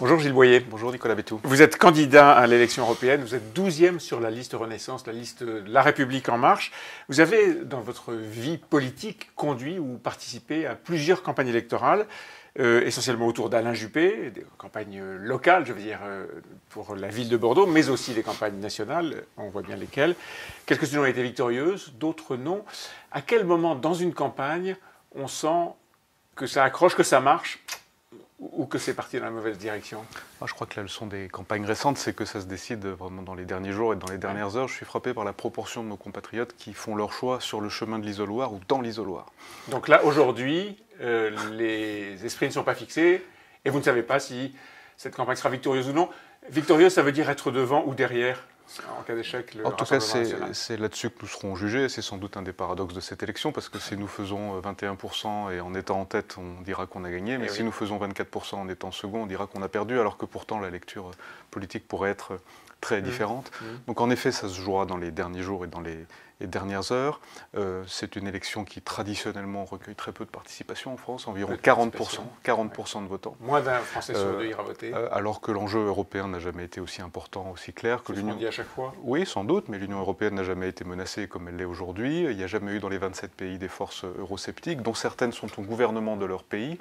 Bonjour Gilles Boyer. Bonjour Nicolas Bétou. Vous êtes candidat à l'élection européenne, vous êtes 12e sur la liste Renaissance, la liste La République En Marche. Vous avez, dans votre vie politique, conduit ou participé à plusieurs campagnes électorales, essentiellement autour d'Alain Juppé, des campagnes locales, je veux dire, pour la ville de Bordeaux, mais aussi des campagnes nationales, on voit bien lesquelles. Quelques-unes ont été victorieuses, d'autres non. À quel moment, dans une campagne, on sent que ça accroche, que ça marche ou que c'est parti dans la mauvaise direction? Je crois que la leçon des campagnes récentes, c'est que ça se décide vraiment dans les derniers jours et dans les dernières heures. Je suis frappé par la proportion de nos compatriotes qui font leur choix sur le chemin de l'isoloir ou dans l'isoloir. Donc là, aujourd'hui, les esprits ne sont pas fixés et vous ne savez pas si cette campagne sera victorieuse ou non. Victorieuse, ça veut dire être devant ou derrière en cas d'échec, le En tout cas, Rassemblement national. c'est là-dessus que nous serons jugés. C'est sans doute un des paradoxes de cette élection, parce que si nous faisons 21% et en étant en tête, on dira qu'on a gagné, mais si nous faisons 24% en étant second, on dira qu'on a perdu, alors que pourtant la lecture politique pourrait être très différente. Donc en effet, ça se jouera dans les derniers jours et dans les dernières heures. C'est une élection qui traditionnellement recueille très peu de participation en France, environ 40% de votants. Moins d'un Français sur deux ira voter. Alors que l'enjeu européen n'a jamais été aussi important, aussi clair. C'est ce qu'on dit à chaque fois. Oui, sans doute, mais l'Union européenne n'a jamais été menacée comme elle l'est aujourd'hui. Il n'y a jamais eu dans les 27 pays des forces eurosceptiques, dont certaines sont au gouvernement de leur pays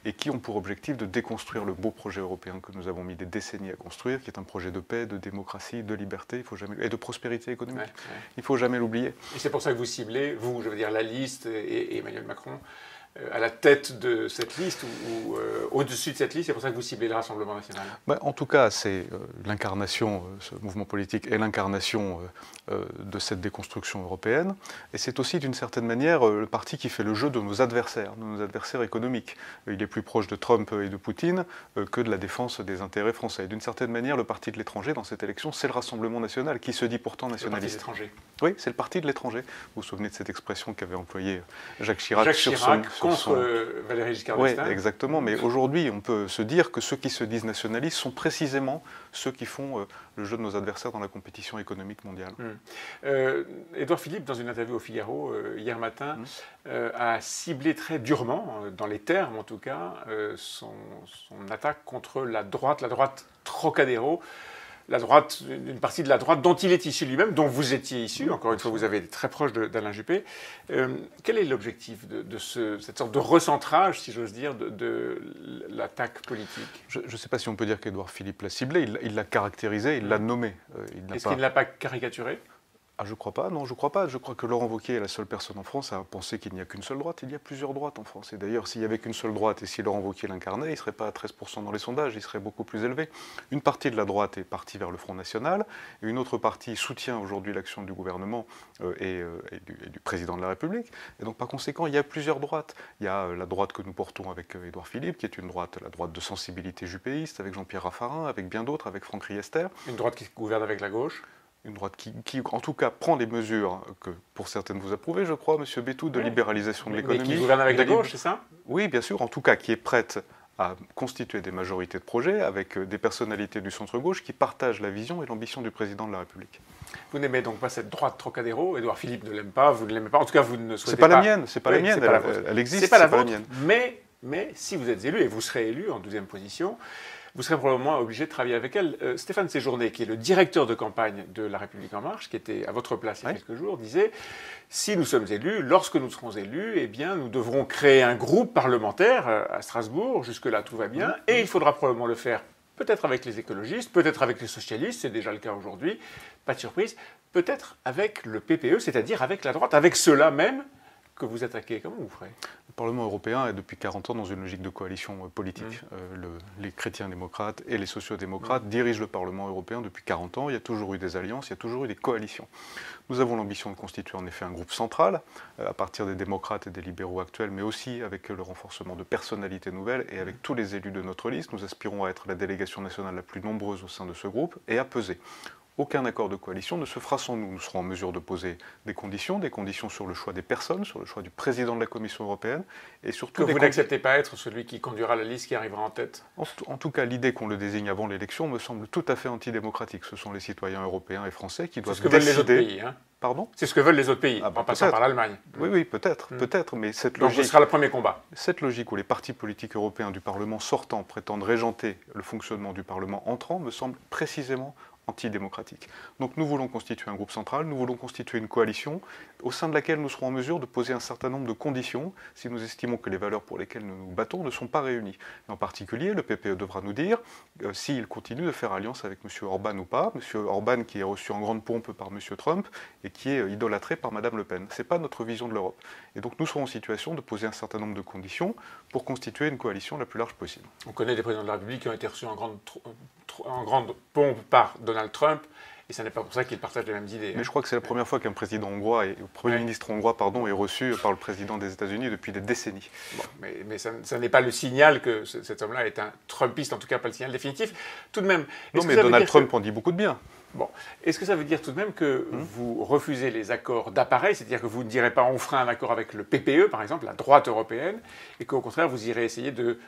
et qui ont pour objectif de déconstruire le beau projet européen que nous avons mis des décennies à construire, qui est un projet de paix, de démocratie, de liberté, et de prospérité économique. Il ne faut jamais l'oublier. Et c'est pour ça que vous ciblez, vous, je veux dire la liste et Emmanuel Macron, à la tête de cette liste ou au-dessus de cette liste, c'est pour ça que vous ciblez le Rassemblement national. En tout cas, c'est l'incarnation, ce mouvement politique est l'incarnation de cette déconstruction européenne. Et c'est aussi d'une certaine manière le parti qui fait le jeu de nos adversaires économiques. Il est plus proche de Trump et de Poutine que de la défense des intérêts français. Et d'une certaine manière, le parti de l'étranger dans cette élection, c'est le Rassemblement national qui se dit pourtant nationaliste. Le parti de l'étranger. Oui, c'est le parti de l'étranger. Vous vous souvenez de cette expression qu'avait employée Jacques Chirac contre Valéry Giscard d'Estaing. Oui, exactement. Mais aujourd'hui, on peut se dire que ceux qui se disent nationalistes sont précisément ceux qui font le jeu de nos adversaires dans la compétition économique mondiale. Édouard Philippe, dans une interview au Figaro hier matin, a ciblé très durement, dans les termes en tout cas, son attaque contre la droite Trocadéro. La droite, une partie de la droite dont il est issu lui-même, dont vous étiez issu, encore une fois vous avez été très proche d'Alain Juppé. Quel est l'objectif de cette sorte de recentrage, si j'ose dire, de l'attaque politique? Je ne sais pas si on peut dire qu'Édouard Philippe l'a ciblé, il l'a caractérisé, il l'a nommé. Est-ce qu'il ne l'a pas caricaturé? Je ne crois pas, non, je ne crois pas. Je crois que Laurent Wauquiez est la seule personne en France à penser qu'il n'y a qu'une seule droite. Il y a plusieurs droites en France. Et d'ailleurs, s'il n'y avait qu'une seule droite et si Laurent Wauquiez l'incarnait, il ne serait pas à 13% dans les sondages, il serait beaucoup plus élevé. Une partie de la droite est partie vers le Front National, et une autre partie soutient aujourd'hui l'action du gouvernement et du président de la République. Et donc, par conséquent, il y a plusieurs droites. Il y a la droite que nous portons avec Édouard Philippe, qui est une droite, la droite de sensibilité juppéiste, avec Jean-Pierre Raffarin, avec bien d'autres, avec Franck Riester. Une droite qui gouverne avec la gauche? Une droite qui, en tout cas, prend des mesures que, pour certaines, vous approuvez, je crois, M. Bétou, de libéralisation de l'économie. Mais qui gouverne avec la gauche, c'est ça? Oui, bien sûr, en tout cas, qui est prête à constituer des majorités de projets avec des personnalités du centre-gauche qui partagent la vision et l'ambition du président de la République. Vous n'aimez donc pas cette droite Trocadéro? Édouard Philippe ne l'aime pas, vous ne l'aimez pas, en tout cas, vous ne souhaitez pas... C'est pas la mienne, c'est pas la mienne, elle existe, c'est pas la mienne. Mais si vous êtes élu, et vous serez élu en 12e position, vous serez probablement obligé de travailler avec elle. Stéphane Séjourné, qui est le directeur de campagne de La République En Marche, qui était à votre place il y a quelques jours, disait « Si nous sommes élus, lorsque nous serons élus, eh bien, nous devrons créer un groupe parlementaire à Strasbourg, jusque-là tout va bien, et il faudra probablement le faire peut-être avec les écologistes, peut-être avec les socialistes, c'est déjà le cas aujourd'hui, pas de surprise, peut-être avec le PPE, c'est-à-dire avec la droite, avec ceux-là même que vous attaquez. Comment vous ferez ? Le Parlement européen est depuis 40 ans dans une logique de coalition politique. Les chrétiens-démocrates et les sociaux-démocrates dirigent le Parlement européen depuis 40 ans. Il y a toujours eu des alliances, il y a toujours eu des coalitions. Nous avons l'ambition de constituer en effet un groupe central, à partir des démocrates et des libéraux actuels, mais aussi avec le renforcement de personnalités nouvelles et avec tous les élus de notre liste. Nous aspirons à être la délégation nationale la plus nombreuse au sein de ce groupe et à peser. aucun accord de coalition ne se fera sans nous. Nous serons en mesure de poser des conditions sur le choix des personnes, sur le choix du président de la Commission européenne, et surtout... Que vous n'acceptez pas être celui qui conduira la liste qui arrivera en tête? En tout cas, l'idée qu'on le désigne avant l'élection me semble tout à fait antidémocratique. Ce sont les citoyens européens et français qui doivent décider... C'est ce que veulent les autres pays, hein. Pardon? C'est ce que veulent les autres pays, en passant par l'Allemagne. Oui, peut-être, mais cette logique... Donc ce sera le premier combat. Cette logique où les partis politiques européens du Parlement sortant prétendent régenter le fonctionnement du Parlement entrant me semble précisément antidémocratique. Donc nous voulons constituer un groupe central, nous voulons constituer une coalition au sein de laquelle nous serons en mesure de poser un certain nombre de conditions si nous estimons que les valeurs pour lesquelles nous nous battons ne sont pas réunies. Et en particulier, le PPE devra nous dire s'il continue de faire alliance avec M. Orban ou pas. M. Orban qui est reçu en grande pompe par M. Trump et qui est idolâtré par Mme Le Pen. Ce n'est pas notre vision de l'Europe. Et donc nous serons en situation de poser un certain nombre de conditions pour constituer une coalition la plus large possible. On connaît des présidents de la République qui ont été reçus en grande pompe par Donald Trump, et ce n'est pas pour ça qu'ils partagent les mêmes idées. Mais je crois que c'est la première fois qu'un président hongrois, Premier ministre hongrois, est reçu par le président des États-Unis depuis des décennies. Bon, mais ça n'est pas le signal que cet homme-là est un Trumpiste, en tout cas pas le signal définitif. Tout de même... Non, mais Donald Trump en dit beaucoup de bien. Bon, est-ce que ça veut dire tout de même que vous refusez les accords d'appareil, c'est-à-dire que vous ne direz pas on fera un accord avec le PPE, par exemple, la droite européenne, et qu'au contraire vous irez essayer de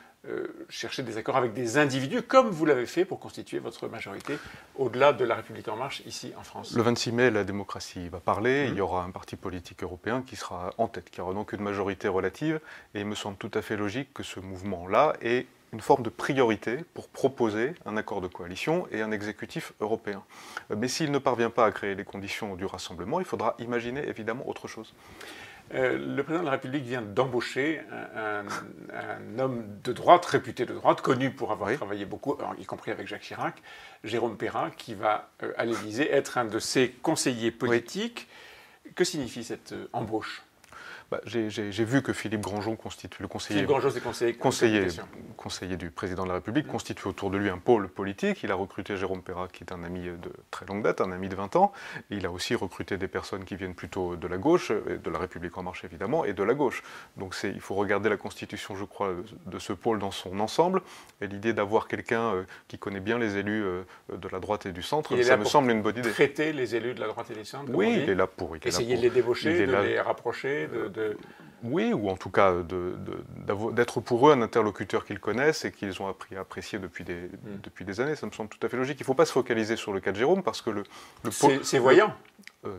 chercher des accords avec des individus, comme vous l'avez fait pour constituer votre majorité au-delà de la République en marche, ici en France? Le 26 mai, la démocratie va parler, il y aura un parti politique européen qui sera en tête, qui aura donc une majorité relative, et il me semble tout à fait logique que ce mouvement-là ait une forme de priorité pour proposer un accord de coalition et un exécutif européen. Mais s'il ne parvient pas à créer les conditions du rassemblement, il faudra imaginer évidemment autre chose. Le président de la République vient d'embaucher un homme de droite, réputé de droite, connu pour avoir travaillé beaucoup, y compris avec Jacques Chirac, Jérôme Perrin, qui va à l'Élysée être un de ses conseillers politiques. Que signifie cette embauche? J'ai vu que Philippe Grandjean constitue le conseiller. Philippe Grandjean, c'est conseiller du président de la République, constitue autour de lui un pôle politique. Il a recruté Jérôme Perrin, qui est un ami de très longue date, un ami de 20 ans. Il a aussi recruté des personnes qui viennent plutôt de la gauche, de la République en marche évidemment, et de la gauche. Donc il faut regarder la constitution, je crois, de ce pôle dans son ensemble. Et l'idée d'avoir quelqu'un qui connaît bien les élus de la droite et du centre, ça me semble une bonne idée. Traiter les élus de la droite et du centre. Oui, il est là pour. Essayer de les débaucher, de les rapprocher, Oui, ou en tout cas d'être pour eux un interlocuteur qu'ils connaissent et qu'ils ont appris à apprécier depuis des années. Ça me semble tout à fait logique. Il ne faut pas se focaliser sur le cas de Jérôme parce que c'est voyant.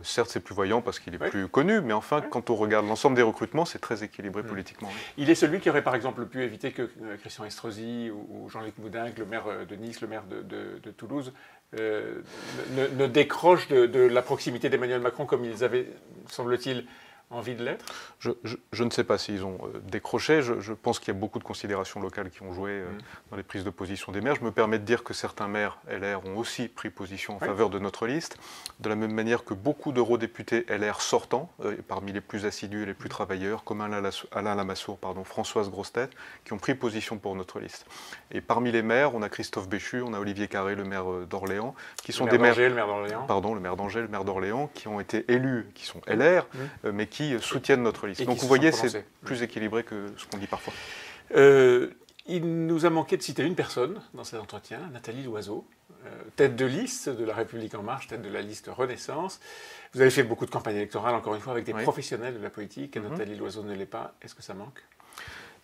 Certes, c'est plus voyant parce qu'il est plus connu, mais enfin, quand on regarde l'ensemble des recrutements, c'est très équilibré politiquement. Il est celui qui aurait par exemple pu éviter que Christian Estrosi ou Jean-Luc Moudenc, le maire de Nice, le maire de Toulouse, ne décrochent de la proximité d'Emmanuel Macron comme ils avaient, semble-t-il, envie de l'être? Je ne sais pas s'ils ont décroché. Je pense qu'il y a beaucoup de considérations locales qui ont joué dans les prises de position des maires. Je me permets de dire que certains maires LR ont aussi pris position en faveur de notre liste, de la même manière que beaucoup d'eurodéputés LR sortants, parmi les plus assidus et les plus travailleurs, comme Alain Lamassoure, Françoise Grossetête, qui ont pris position pour notre liste. Et parmi les maires, on a Christophe Béchu, on a Olivier Carré, le maire d'Orléans, qui sont des maires... Le maire d'Orléans. Pardon, le maire d'Angers, le maire d'Orléans, qui ont été élus, qui sont LR, mais qui soutiennent notre liste. Donc vous voyez, c'est plus équilibré que ce qu'on dit parfois. Il nous a manqué de citer une personne dans cet entretien, Nathalie Loiseau, tête de liste de la République En Marche, tête de la liste Renaissance. Vous avez fait beaucoup de campagnes électorales, encore une fois, avec des professionnels de la politique, et Nathalie Loiseau ne l'est pas. Est-ce que ça manque?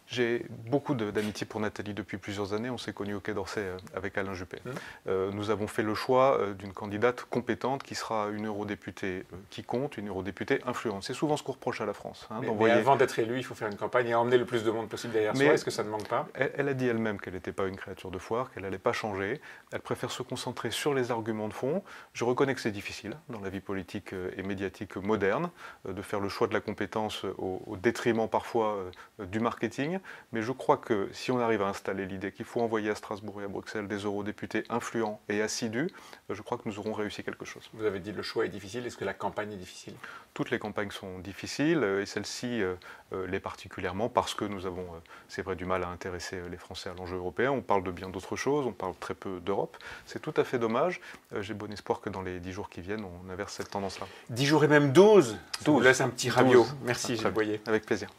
J'ai beaucoup d'amitié pour Nathalie depuis plusieurs années. On s'est connus au Quai d'Orsay avec Alain Juppé. Nous avons fait le choix d'une candidate compétente qui sera une eurodéputée qui compte, une eurodéputée influente. C'est souvent ce qu'on reproche à la France. Mais avant d'être élue, il faut faire une campagne et emmener le plus de monde possible derrière soi. Est-ce que ça ne manque pas? Elle a dit elle-même qu'elle n'était pas une créature de foire, qu'elle n'allait pas changer. Elle préfère se concentrer sur les arguments de fond. Je reconnais que c'est difficile dans la vie politique et médiatique moderne de faire le choix de la compétence au détriment parfois du marketing. Mais je crois que si on arrive à installer l'idée qu'il faut envoyer à Strasbourg et à Bruxelles des eurodéputés influents et assidus, je crois que nous aurons réussi quelque chose. Vous avez dit le choix est difficile. Est-ce que la campagne est difficile? Toutes les campagnes sont difficiles et celle-ci l'est particulièrement parce que nous avons, c'est vrai, du mal à intéresser les Français à l'enjeu européen. On parle de bien d'autres choses, on parle très peu d'Europe. C'est tout à fait dommage. J'ai bon espoir que dans les 10 jours qui viennent, on inverse cette tendance-là. 10 jours et même 12. 12. Là, c'est un petit rabio. Merci, Gilles Boyer. Avec plaisir.